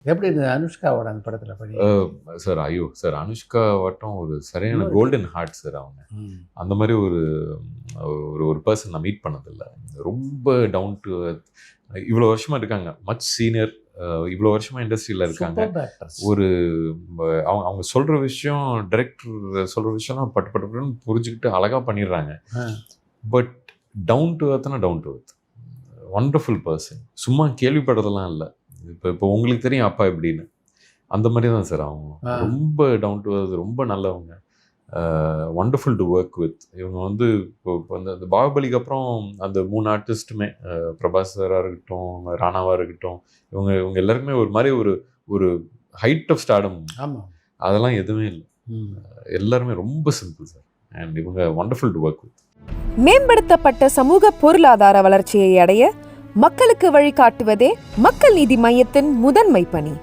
எப்படி இருந்தது அனுஷ்காவோட அந்த படத்தில் பணி? சார் ஐயோ சார், அனுஷ்கா வட்டம் ஒரு சரியான கோல்டன் ஹார்ட் சார். அவங்க அந்த மாதிரி ஒரு ஒரு பர்சன் நான் மீட் பண்ணதில்லை. ரொம்ப டவுன் டு எர்த். இவ்வளோ வருஷமா இருக்காங்க, மச் சீனியர், இவ்வளோ வருஷமா இண்டஸ்ட்ரியில் இருக்காங்க. ஒரு அவங்க அவங்க சொல்கிற விஷயம், டைரக்டர் சொல்கிற விஷயம்லாம் பட்டு பட்டுன்னு புரிஞ்சுக்கிட்டு அழகாக பண்ணிடுறாங்க. பட் டவுன் டு எர்த்னா down to earth, wonderful person. சும்மா கேள்விப்படுறதெல்லாம் இல்லை. இப்போ உங்களுக்கு தெரியும் அப்பா எப்படின்னு, அந்த மாதிரி தான் சார் அவங்க. ரொம்ப டவுன் டு எர்த், ரொம்ப நல்லவங்க, ஒண்டர்ஃபுல் டு ஒர்க் வித். இவங்க வந்து இப்போ அந்த பாகுபலிக்கு அப்புறம் அந்த 3 ஆர்டிஸ்ட்டுமே, பிரபாஸ் சாராக இருக்கட்டும், ராணாவாக இருக்கட்டும், இவங்க எல்லாருக்குமே ஒரு மாதிரி ஒரு ஹைட் ஆஃப் ஸ்டார்டம். அதெல்லாம் எதுவுமே இல்லை. எல்லாருமே ரொம்ப சிம்பிள் சார். அண்ட் இவங்க ஒண்டர்ஃபுல் டு ஒர்க் வித். மேம்படுத்தப்பட்ட சமூக பொருளாதார வளர்ச்சியை அடைய மக்களுக்கு வழிகாட்டுவதே மக்கள் நீதி மையத்தின் முதன்மை பணி.